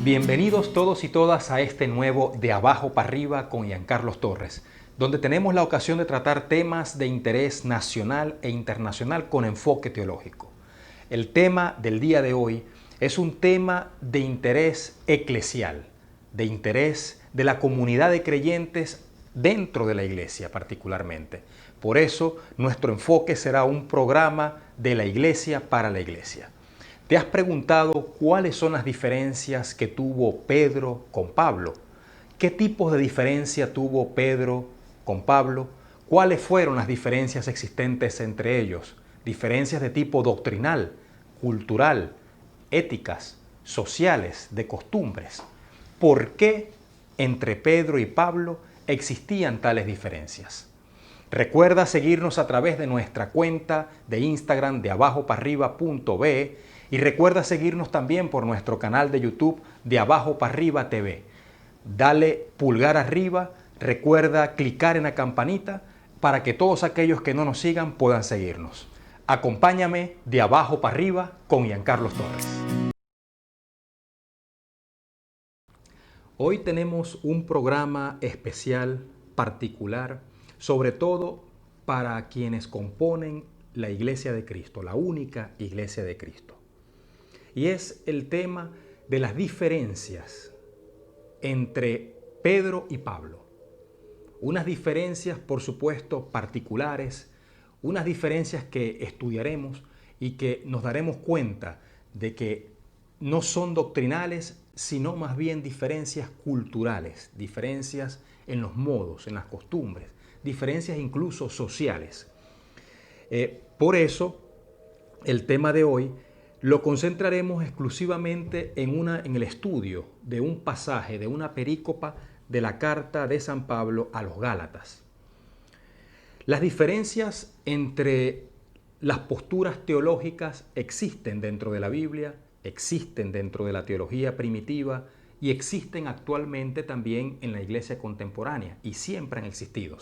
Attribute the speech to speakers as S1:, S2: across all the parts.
S1: Bienvenidos todos y todas a este nuevo De Abajo para Arriba con Giancarlos Torres, donde tenemos la ocasión de tratar temas de interés nacional e internacional con enfoque teológico. El tema del día de hoy es un tema de interés eclesial, de interés de la comunidad de creyentes dentro de la iglesia particularmente. Por eso nuestro enfoque será un programa de la iglesia para la iglesia. ¿Te has preguntado cuáles son las diferencias que tuvo Pedro con Pablo? ¿Qué tipos de diferencia tuvo Pedro con Pablo? ¿Cuáles fueron las diferencias existentes entre ellos? Diferencias de tipo doctrinal, cultural, éticas, sociales, de costumbres. ¿Por qué entre Pedro y Pablo existían tales diferencias? Recuerda seguirnos a través de nuestra cuenta de Instagram de abajoparriba.be y recuerda seguirnos también por nuestro canal de YouTube de Abajo para Arriba TV. Dale pulgar arriba, recuerda clicar en la campanita para que todos aquellos que no nos sigan puedan seguirnos. Acompáñame de Abajo para Arriba con Giancarlos Torres. Hoy tenemos un programa especial, particular, sobre todo para quienes componen la Iglesia de Cristo, la única Iglesia de Cristo. Y es el tema de las diferencias entre Pedro y Pablo. Unas diferencias, por supuesto, particulares, unas diferencias que estudiaremos y que nos daremos cuenta de que no son doctrinales, sino más bien diferencias culturales, diferencias en los modos, en las costumbres, diferencias incluso sociales. Por eso, el tema de hoy lo concentraremos exclusivamente en el estudio de un pasaje, de una perícopa de la carta de San Pablo a los Gálatas. Las diferencias entre las posturas teológicas existen dentro de la Biblia, existen dentro de la teología primitiva y existen actualmente también en la iglesia contemporánea y siempre han existido.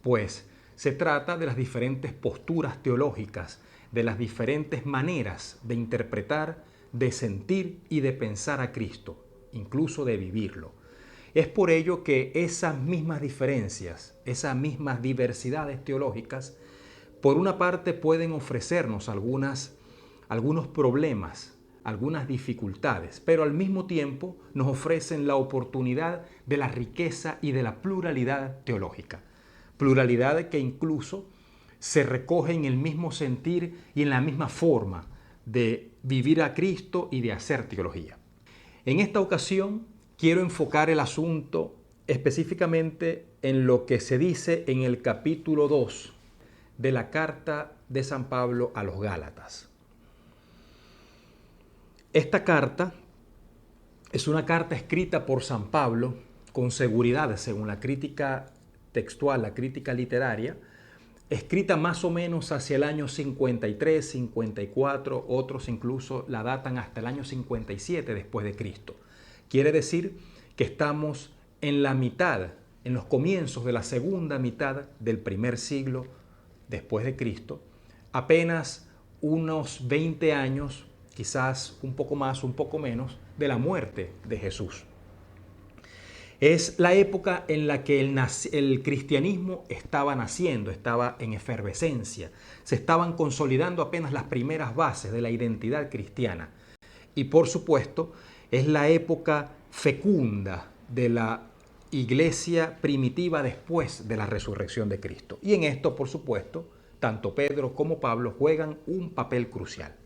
S1: Pues se trata de las diferentes posturas teológicas, de las diferentes maneras de interpretar, de sentir y de pensar a Cristo, incluso de vivirlo. Es por ello que esas mismas diferencias, esas mismas diversidades teológicas, por una parte pueden ofrecernos algunos problemas, algunas dificultades, pero al mismo tiempo nos ofrecen la oportunidad de la riqueza y de la pluralidad teológica. Pluralidad que incluso se recoge en el mismo sentir y en la misma forma de vivir a Cristo y de hacer teología. En esta ocasión quiero enfocar el asunto específicamente en lo que se dice en el capítulo 2 de la carta de San Pablo a los Gálatas. Esta carta es una carta escrita por San Pablo con seguridad, según la crítica textual, la crítica literaria, escrita más o menos hacia el año 53, 54, otros incluso la datan hasta el año 57 después de Cristo. Quiere decir que estamos en la mitad, en los comienzos de la segunda mitad del primer siglo después de Cristo, apenas unos 20 años, quizás un poco más, un poco menos, de la muerte de Jesús. Es la época en la que el cristianismo estaba naciendo, estaba en efervescencia. Se estaban consolidando apenas las primeras bases de la identidad cristiana. Y por supuesto, es la época fecunda de la iglesia primitiva después de la resurrección de Cristo. Y en esto, por supuesto, tanto Pedro como Pablo juegan un papel crucial.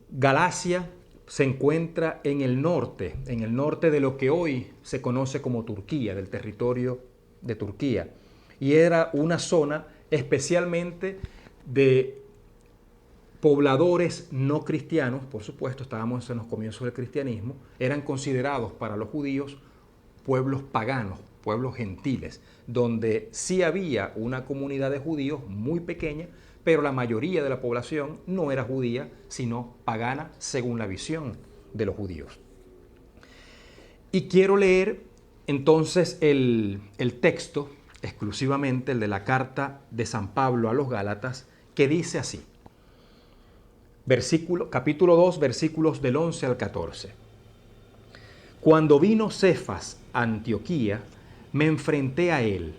S1: Galacia se encuentra en el norte de lo que hoy se conoce como Turquía, del territorio de Turquía. Y era una zona especialmente de pobladores no cristianos, por supuesto, estábamos en los comienzos del cristianismo, eran considerados para los judíos pueblos paganos, pueblos gentiles, donde sí había una comunidad de judíos muy pequeña, pero la mayoría de la población no era judía, sino pagana según la visión de los judíos. Y quiero leer entonces el texto, exclusivamente el de la carta de San Pablo a los Gálatas, que dice así. Capítulo 2, versículos del 11 al 14. Cuando vino Cefas a Antioquía, me enfrenté a él,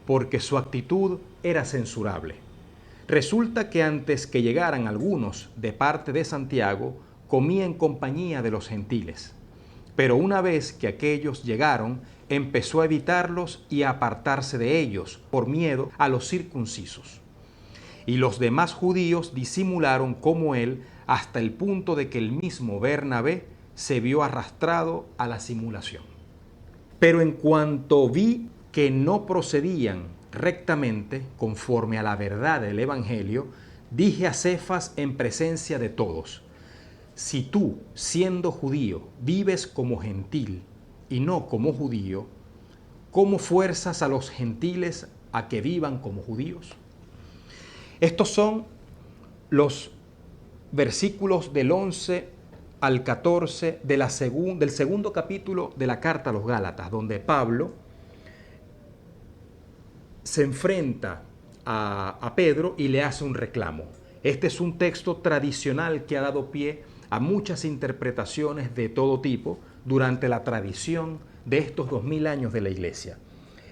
S1: porque su actitud era censurable. Resulta que antes que llegaran algunos de parte de Santiago, comía en compañía de los gentiles. Pero una vez que aquellos llegaron, empezó a evitarlos y a apartarse de ellos, por miedo a los circuncisos. Y los demás judíos disimularon como él, hasta el punto de que el mismo Bernabé se vio arrastrado a la simulación. Pero en cuanto vi que no procedían rectamente conforme a la verdad del Evangelio, dije a Cefas en presencia de todos: si tú, siendo judío, vives como gentil y no como judío, ¿cómo fuerzas a los gentiles a que vivan como judíos? Estos son los versículos del 11 al 14 del segundo capítulo de la carta a los Gálatas, donde Pablo se enfrenta a Pedro y le hace un reclamo. Este es un texto tradicional que ha dado pie a muchas interpretaciones de todo tipo durante la tradición de estos 2000 años de la Iglesia.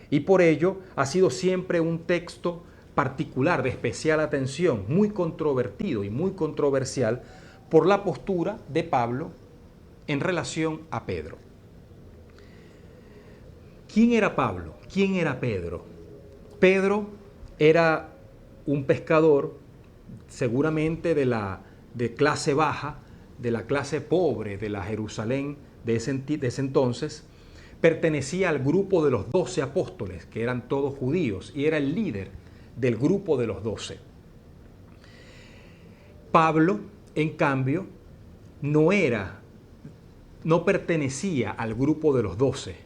S1: Y por ello ha sido siempre un texto particular, de especial atención, muy controvertido y muy controversial por la postura de Pablo en relación a Pedro. ¿Quién era Pablo? ¿Quién era Pedro? Pedro era un pescador, seguramente de clase baja, de la clase pobre de la Jerusalén de ese entonces. Pertenecía al grupo de los 12 apóstoles, que eran todos judíos, y era el líder del grupo de los 12. Pablo, en cambio, no pertenecía al grupo de los 12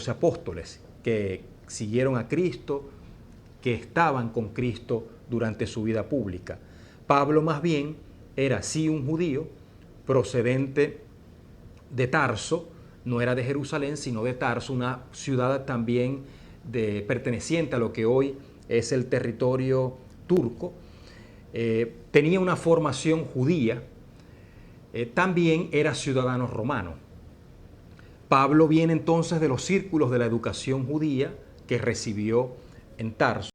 S1: apóstoles que siguieron a Cristo, que estaban con Cristo durante su vida pública. Pablo más bien era sí un judío procedente de Tarso, no era de Jerusalén, sino de Tarso, una ciudad también perteneciente a lo que hoy es el territorio turco. Tenía una formación judía, también era ciudadano romano. Pablo viene entonces de los círculos de la educación judía que recibió en Tarso.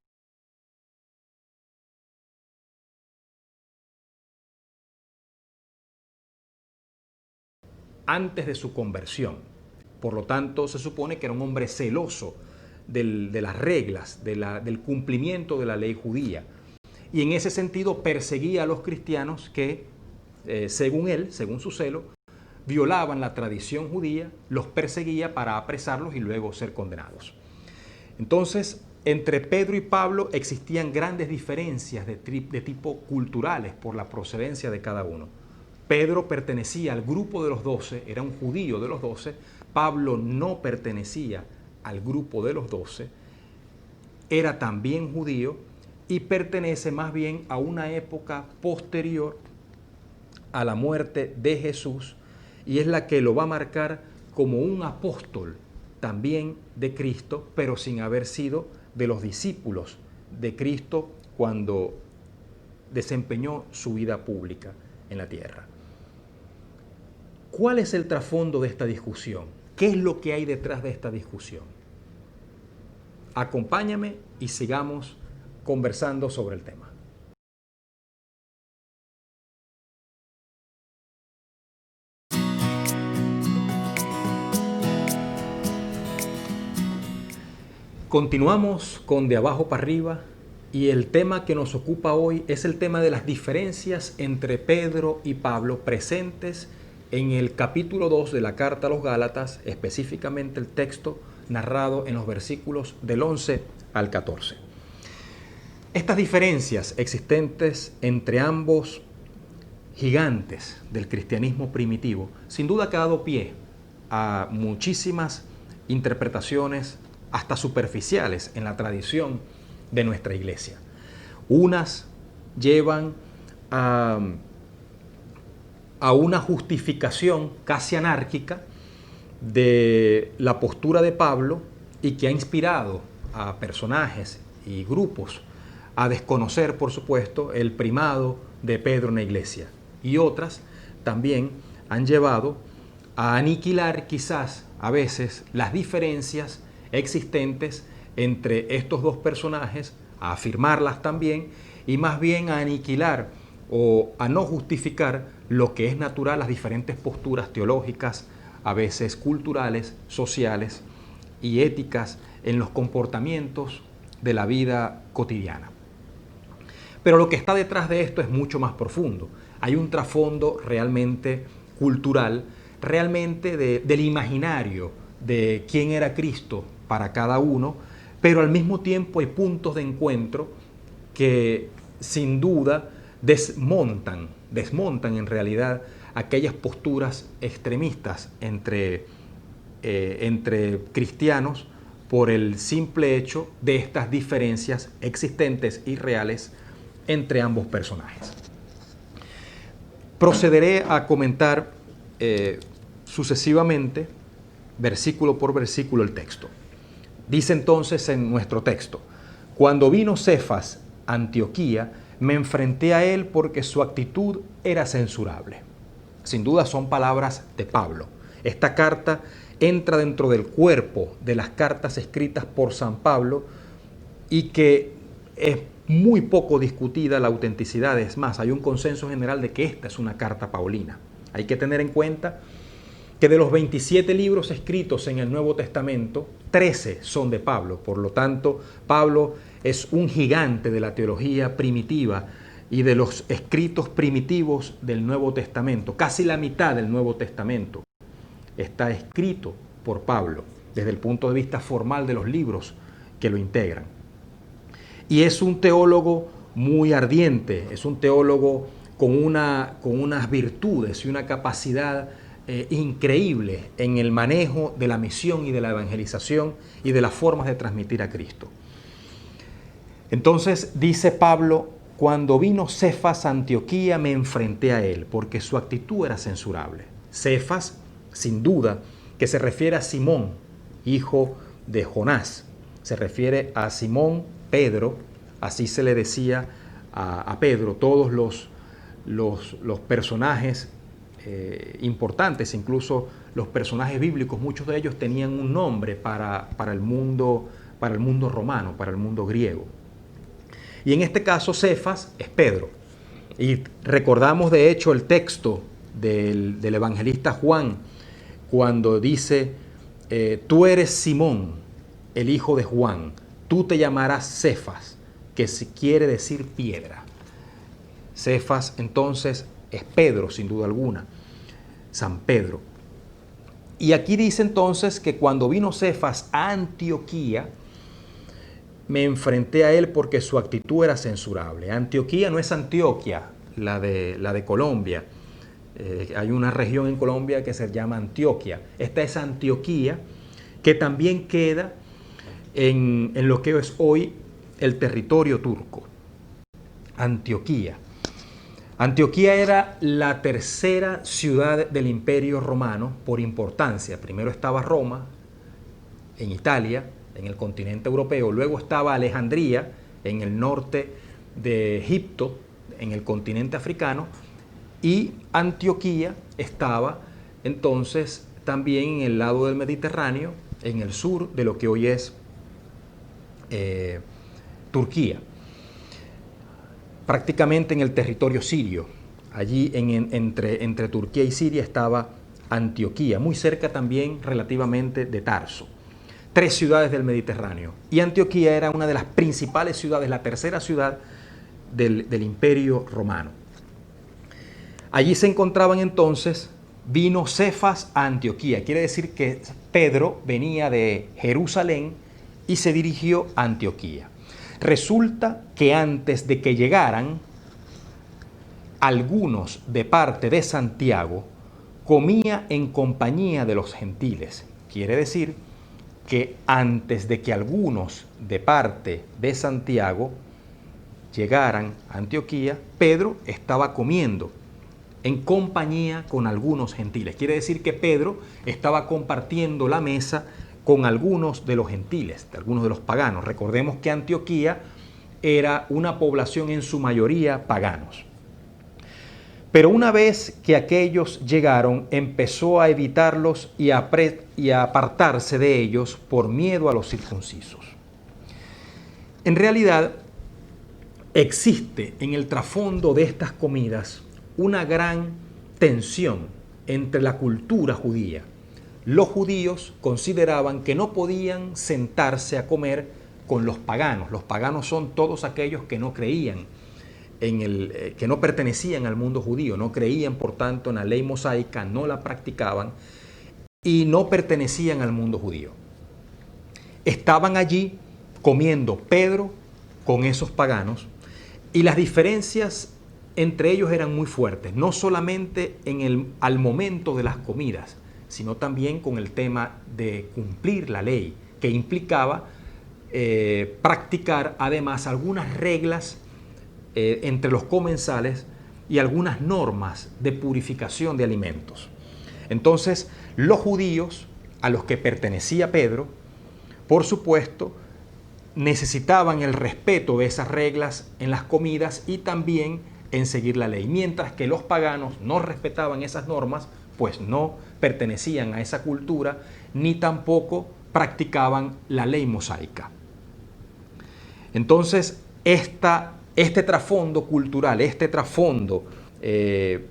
S1: Antes de su conversión. Por lo tanto, se supone que era un hombre celoso de las reglas, del cumplimiento de la ley judía. Y en ese sentido perseguía a los cristianos que, según él, según su celo, violaban la tradición judía, los perseguía para apresarlos y luego ser condenados. Entonces, entre Pedro y Pablo existían grandes diferencias de tipo culturales por la procedencia de cada uno. Pedro pertenecía al grupo de los 12, era un judío de los 12. Pablo no pertenecía al grupo de los 12, era también judío y pertenece más bien a una época posterior a la muerte de Jesús, y es la que lo va a marcar como un apóstol también de Cristo, pero sin haber sido de los discípulos de Cristo cuando desempeñó su vida pública en la tierra. ¿Cuál es el trasfondo de esta discusión? ¿Qué es lo que hay detrás de esta discusión? Acompáñame y sigamos conversando sobre el tema. Continuamos con De Abajo para Arriba y el tema que nos ocupa hoy es el tema de las diferencias entre Pedro y Pablo presentes en el capítulo 2 de la carta a los Gálatas, específicamente el texto narrado en los versículos del 11 al 14. Estas diferencias existentes entre ambos gigantes del cristianismo primitivo, sin duda que ha dado pie a muchísimas interpretaciones, hasta superficiales, en la tradición de nuestra iglesia. Unas llevan a una justificación casi anárquica de la postura de Pablo y que ha inspirado a personajes y grupos a desconocer, por supuesto, el primado de Pedro en la iglesia. Y otras también han llevado a aniquilar quizás a veces las diferencias existentes entre estos dos personajes, a afirmarlas también y más bien a aniquilar o a no justificar lo que es natural, las diferentes posturas teológicas, a veces culturales, sociales y éticas en los comportamientos de la vida cotidiana. Pero lo que está detrás de esto es mucho más profundo. Hay un trasfondo realmente cultural, realmente del imaginario de quién era Cristo para cada uno, pero al mismo tiempo hay puntos de encuentro que sin duda desmontan en realidad aquellas posturas extremistas entre cristianos por el simple hecho de estas diferencias existentes y reales entre ambos personajes. Procederé a comentar sucesivamente, versículo por versículo, el texto. Dice entonces en nuestro texto: cuando vino Cefas a Antioquía, me enfrenté a él porque su actitud era censurable. Sin duda son palabras de Pablo. Esta carta entra dentro del cuerpo de las cartas escritas por San Pablo y que es muy poco discutida la autenticidad. Es más, hay un consenso general de que esta es una carta paulina. Hay que tener en cuenta que de los 27 libros escritos en el Nuevo Testamento, 13 son de Pablo. Por lo tanto, Pablo es un gigante de la teología primitiva y de los escritos primitivos del Nuevo Testamento. Casi la mitad del Nuevo Testamento está escrito por Pablo desde el punto de vista formal de los libros que lo integran. Y es un teólogo muy ardiente, es un teólogo con unas virtudes y una capacidad increíble en el manejo de la misión y de la evangelización y de las formas de transmitir a Cristo. Entonces dice Pablo: cuando vino Cefas a Antioquía me enfrenté a él porque su actitud era censurable. Cefas, sin duda, que se refiere a Simón, hijo de Jonás. Se refiere a Simón Pedro, así se le decía a Pedro. Todos los personajes importantes, incluso los personajes bíblicos, muchos de ellos tenían un nombre para el mundo romano, para el mundo griego. Y en este caso Cefas es Pedro. Y recordamos de hecho el texto del evangelista Juan, cuando dice: tú eres Simón, el hijo de Juan, tú te llamarás Cefas, que quiere decir piedra. Cefas entonces es Pedro, sin duda alguna, San Pedro. Y aquí dice entonces que cuando vino Cefas a Antioquía, me enfrenté a él porque su actitud era censurable. Antioquía no es Antioquia, la de Colombia. Hay una región en Colombia que se llama Antioquia. Esta es Antioquía, que también queda en lo que es hoy el territorio turco. Antioquía. Antioquía era la tercera ciudad del Imperio Romano por importancia. Primero estaba Roma, en Italia, en el continente europeo. Luego estaba Alejandría, en el norte de Egipto, en el continente africano. Y Antioquía estaba entonces también en el lado del Mediterráneo, en el sur de lo que hoy es Turquía. Prácticamente en el territorio sirio. Allí entre Turquía y Siria estaba Antioquía, muy cerca también relativamente de Tarso. 3 ciudades del Mediterráneo. Y Antioquía era una de las principales ciudades, la tercera ciudad del Imperio Romano. Allí se encontraban entonces, vino Cefas a Antioquía. Quiere decir que Pedro venía de Jerusalén y se dirigió a Antioquía. Resulta que antes de que llegaran, algunos de parte de Santiago comía en compañía de los gentiles. Quiere decir que antes de que algunos de parte de Santiago llegaran a Antioquía, Pedro estaba comiendo en compañía con algunos gentiles. Quiere decir que Pedro estaba compartiendo la mesa con algunos de los gentiles, de algunos de los paganos. Recordemos que Antioquía era una población en su mayoría paganos. Pero una vez que aquellos llegaron, empezó a evitarlos y a apartarse de ellos por miedo a los circuncisos. En realidad, existe en el trasfondo de estas comidas una gran tensión entre la cultura judía. Los judíos consideraban que no podían sentarse a comer con los paganos. Los paganos son todos aquellos que no creían que no pertenecían al mundo judío, no creían por tanto en la ley mosaica, no la practicaban y no pertenecían al mundo judío. Estaban allí comiendo Pedro con esos paganos y las diferencias entre ellos eran muy fuertes, no solamente al momento de las comidas, sino también con el tema de cumplir la ley, que implicaba practicar además algunas reglas entre los comensales y algunas normas de purificación de alimentos. Entonces, los judíos a los que pertenecía Pedro, por supuesto, necesitaban el respeto de esas reglas en las comidas y también en seguir la ley, mientras que los paganos no respetaban esas normas, pues no pertenecían a esa cultura, ni tampoco practicaban la ley mosaica. Entonces, este trasfondo cultural, este trasfondo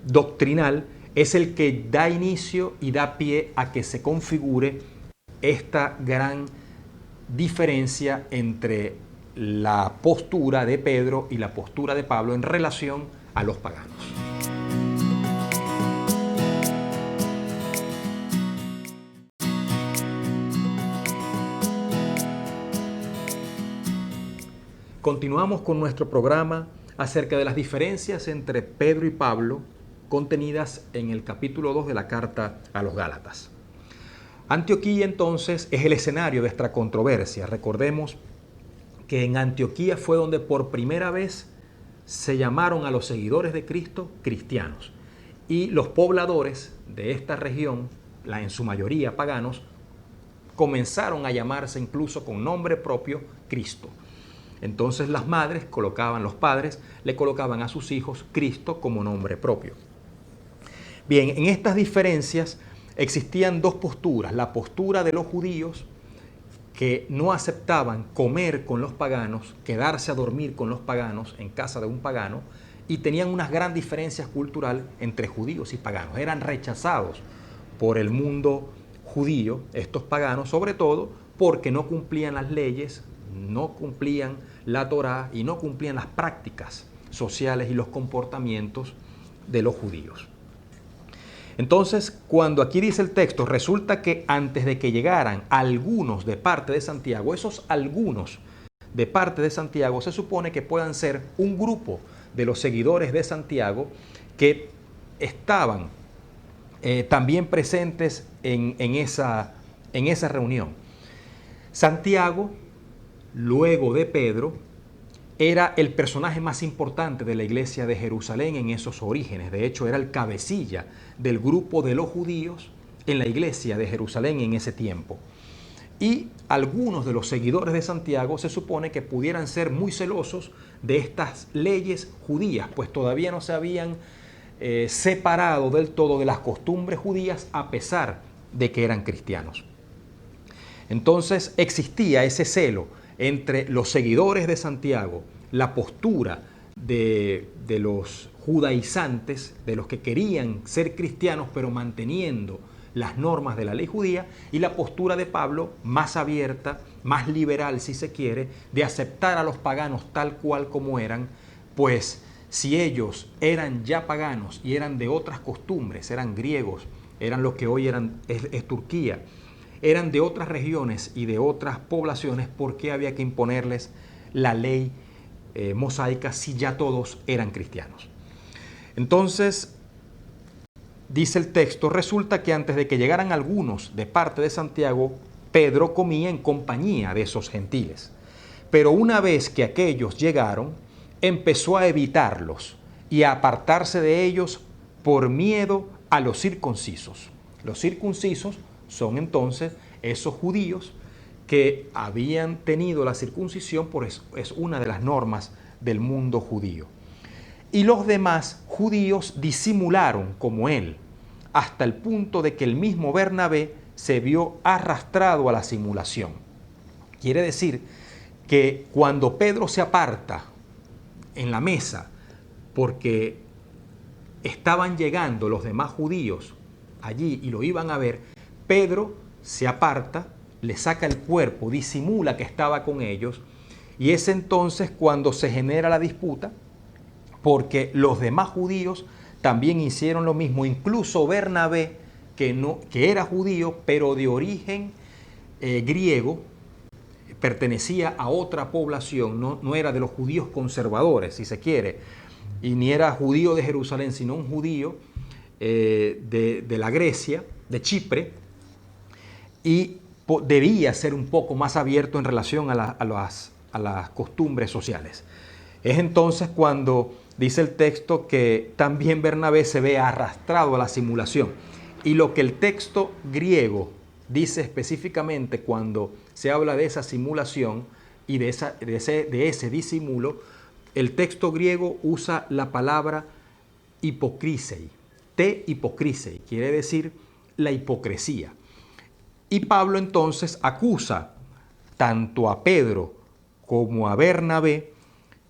S1: doctrinal es el que da inicio y da pie a que se configure esta gran diferencia entre la postura de Pedro y la postura de Pablo en relación a los paganos. Continuamos con nuestro programa acerca de las diferencias entre Pedro y Pablo contenidas en el capítulo 2 de la carta a los Gálatas. Antioquía entonces es el escenario de esta controversia. Recordemos que en Antioquía fue donde por primera vez se llamaron a los seguidores de Cristo cristianos y los pobladores de esta región, en su mayoría paganos, comenzaron a llamarse incluso con nombre propio Cristo. Entonces los padres le colocaban a sus hijos Cristo como nombre propio. Bien, en estas diferencias existían dos posturas. La postura de los judíos que no aceptaban comer con los paganos, quedarse a dormir con los paganos en casa de un pagano, y tenían unas gran diferencias cultural entre judíos y paganos. Eran rechazados por el mundo judío, estos paganos, sobre todo porque no cumplían las leyes, no cumplían la Torá y no cumplían las prácticas sociales y los comportamientos de los judíos. Entonces, cuando aquí dice el texto, resulta que antes de que llegaran algunos de parte de Santiago, esos algunos de parte de Santiago se supone que puedan ser un grupo de los seguidores de Santiago que estaban también presentes en esa reunión. Santiago, luego de Pedro, era el personaje más importante de la iglesia de Jerusalén en esos orígenes. De hecho, era el cabecilla del grupo de los judíos en la iglesia de Jerusalén en ese tiempo. Y algunos de los seguidores de Santiago se supone que pudieran ser muy celosos de estas leyes judías, pues todavía no se habían separado del todo de las costumbres judías a pesar de que eran cristianos. Entonces existía ese celo entre los seguidores de Santiago, la postura de los judaizantes, de los que querían ser cristianos pero manteniendo las normas de la ley judía, y la postura de Pablo más abierta, más liberal si se quiere, de aceptar a los paganos tal cual como eran, pues si ellos eran ya paganos y eran de otras costumbres, eran griegos, eran lo que hoy es Turquía, eran de otras regiones y de otras poblaciones, ¿por qué había que imponerles la ley mosaica si ya todos eran cristianos? Entonces, dice el texto, resulta que antes de que llegaran algunos de parte de Santiago, Pedro comía en compañía de esos gentiles. Pero una vez que aquellos llegaron, empezó a evitarlos y a apartarse de ellos por miedo a los circuncisos. Los circuncisos son entonces esos judíos que habían tenido la circuncisión, es una de las normas del mundo judío. y los demás judíos disimularon como él, hasta el punto de que el mismo Bernabé se vio arrastrado a la simulación. Quiere decir que cuando Pedro se aparta en la mesa, porque estaban llegando los demás judíos allí y lo iban a ver, Pedro se aparta, le saca el cuerpo, disimula que estaba con ellos, y es entonces cuando se genera la disputa, porque los demás judíos también hicieron lo mismo, incluso Bernabé, que era judío, pero de origen griego, pertenecía a otra población, no era de los judíos conservadores, si se quiere, y ni era judío de Jerusalén, sino un judío de la Grecia, de Chipre, y debía ser un poco más abierto en relación a las costumbres sociales. Es entonces cuando dice el texto que también Bernabé se ve arrastrado a la simulación. Y lo que el texto griego dice específicamente cuando se habla de esa simulación y de ese disimulo, el texto griego usa la palabra hipocrisei. Te hipocrisei quiere decir la hipocresía. Y Pablo entonces acusa tanto a Pedro como a Bernabé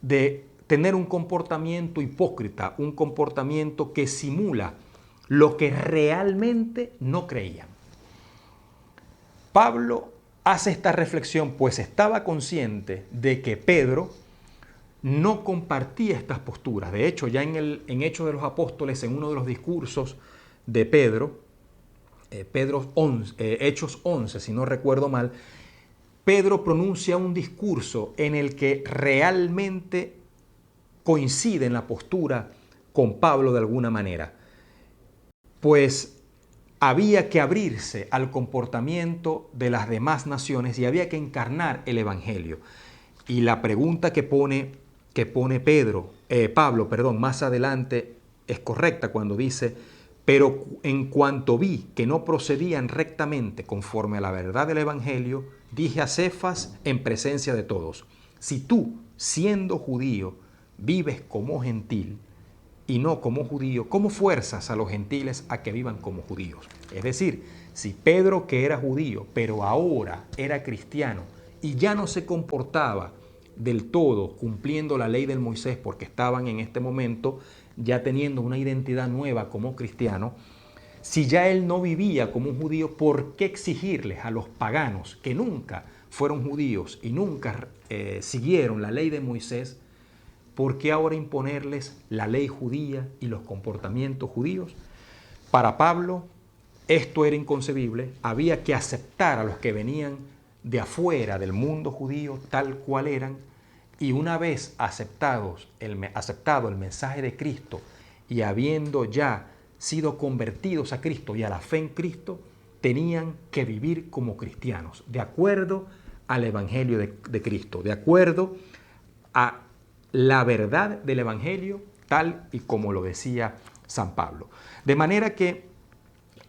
S1: de tener un comportamiento hipócrita, un comportamiento que simula lo que realmente no creían. Pablo hace esta reflexión, pues estaba consciente de que Pedro no compartía estas posturas. De hecho, ya en Hechos de los Apóstoles, en uno de los discursos de Pedro, Hechos 11, si no recuerdo mal, Pedro pronuncia un discurso en el que realmente coincide en la postura con Pablo de alguna manera. Pues había que abrirse al comportamiento de las demás naciones y había que encarnar el Evangelio. Y la pregunta que pone Pablo, más adelante es correcta cuando dice: pero en cuanto vi que no procedían rectamente conforme a la verdad del Evangelio, dije a Cefas en presencia de todos: si tú, siendo judío, vives como gentil y no como judío, ¿cómo fuerzas a los gentiles a que vivan como judíos? Es decir, si Pedro, que era judío, pero ahora era cristiano y ya no se comportaba del todo cumpliendo la ley del Moisés, porque estaban en este momento ya teniendo una identidad nueva como cristiano, si ya él no vivía como un judío, ¿por qué exigirles a los paganos que nunca fueron judíos y nunca siguieron la ley de Moisés? ¿Por qué ahora imponerles la ley judía y los comportamientos judíos? Para Pablo esto era inconcebible, había que aceptar a los que venían de afuera del mundo judío tal cual eran, y una vez aceptado el mensaje de Cristo y habiendo ya sido convertidos a Cristo y a la fe en Cristo, tenían que vivir como cristianos, de acuerdo al Evangelio de Cristo, de acuerdo a la verdad del Evangelio, tal y como lo decía San Pablo. De manera que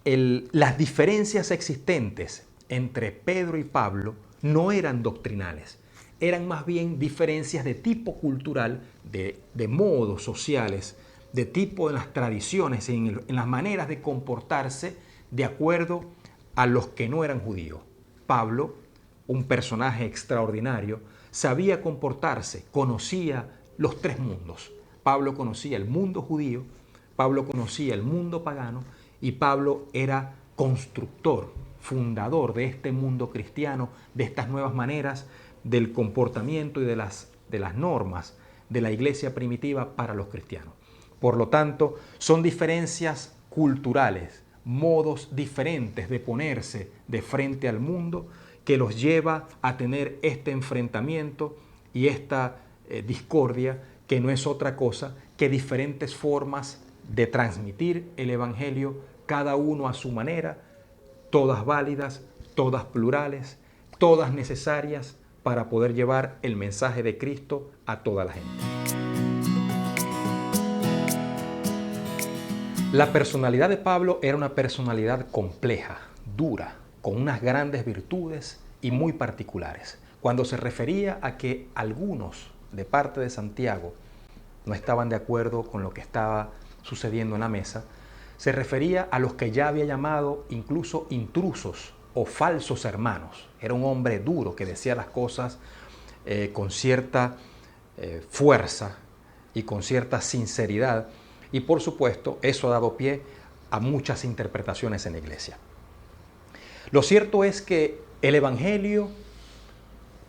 S1: las diferencias existentes entre Pedro y Pablo no eran doctrinales, eran más bien diferencias de tipo cultural, de modos sociales, de tipo en las tradiciones, en las maneras de comportarse de acuerdo a los que no eran judíos. Pablo, un personaje extraordinario, sabía comportarse, conocía los tres mundos. Pablo conocía el mundo judío, Pablo conocía el mundo pagano y Pablo era constructor, fundador de este mundo cristiano, de estas nuevas maneras del comportamiento y de las normas de la iglesia primitiva para los cristianos. Por lo tanto, son diferencias culturales, modos diferentes de ponerse de frente al mundo que los lleva a tener este enfrentamiento y esta discordia, que no es otra cosa que diferentes formas de transmitir el Evangelio, cada uno a su manera, todas válidas, todas plurales, todas necesarias para poder llevar el mensaje de Cristo a toda la gente. La personalidad de Pablo era una personalidad compleja, dura, con unas grandes virtudes y muy particulares. Cuando se refería a que algunos de parte de Santiago no estaban de acuerdo con lo que estaba sucediendo en la mesa, se refería a los que ya había llamado incluso intrusos o falsos hermanos. Era un hombre duro que decía las cosas con cierta fuerza y con cierta sinceridad, y por supuesto eso ha dado pie a muchas interpretaciones en la iglesia. Lo cierto es que el Evangelio,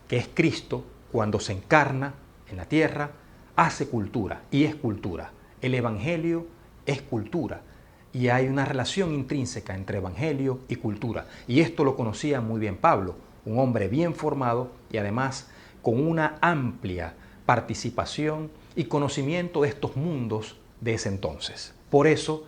S1: que es Cristo, cuando se encarna en la tierra, hace cultura y es cultura. El Evangelio es cultura y hay una relación intrínseca entre Evangelio y cultura. Y esto lo conocía muy bien Pablo, un hombre bien formado y además con una amplia participación y conocimiento de estos mundos de ese entonces. Por eso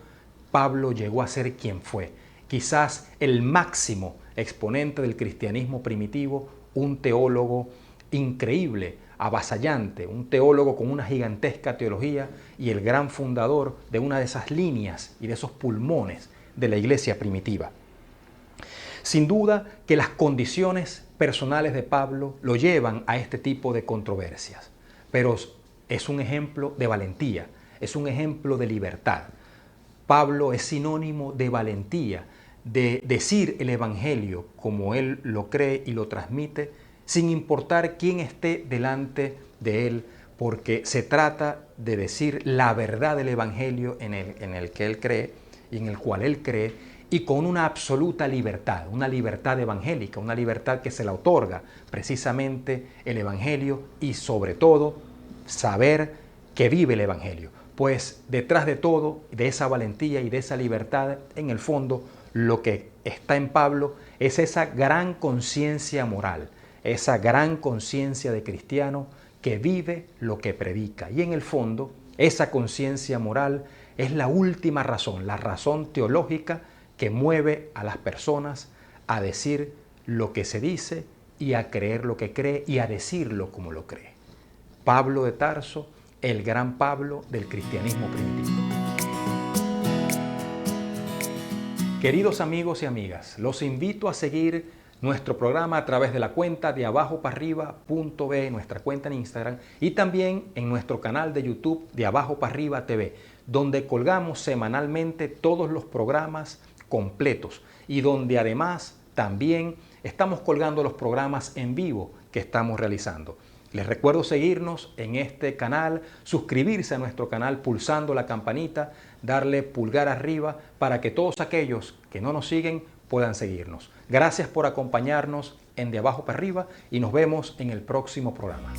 S1: Pablo llegó a ser quien fue, quizás el máximo exponente del cristianismo primitivo, un teólogo increíble, avasallante, un teólogo con una gigantesca teología y el gran fundador de una de esas líneas y de esos pulmones de la iglesia primitiva. Sin duda que las condiciones personales de Pablo lo llevan a este tipo de controversias, pero es un ejemplo de valentía, es un ejemplo de libertad. Pablo es sinónimo de valentía, de decir el Evangelio como él lo cree y lo transmite, sin importar quién esté delante de él, porque se trata de decir la verdad del Evangelio en el que él cree y en el cual él cree, y con una absoluta libertad, una libertad evangélica, una libertad que se la otorga precisamente el Evangelio y sobre todo saber que vive el Evangelio. Pues detrás de todo, de esa valentía y de esa libertad, en el fondo, lo que está en Pablo es esa gran conciencia moral, esa gran conciencia de cristiano que vive lo que predica. Y en el fondo, esa conciencia moral es la última razón, la razón teológica que mueve a las personas a decir lo que se dice y a creer lo que cree y a decirlo como lo cree. Pablo de Tarso, el gran Pablo del cristianismo primitivo. Queridos amigos y amigas, los invito a seguir nuestro programa a través de la cuenta de abajoparriba.be, nuestra cuenta en Instagram, y también en nuestro canal de YouTube de Abajo para Arriba TV, donde colgamos semanalmente todos los programas completos y donde además también estamos colgando los programas en vivo que estamos realizando. Les recuerdo seguirnos en este canal, suscribirse a nuestro canal pulsando la campanita, darle pulgar arriba para que todos aquellos que no nos siguen puedan seguirnos. Gracias por acompañarnos en De Abajo para Arriba y nos vemos en el próximo programa.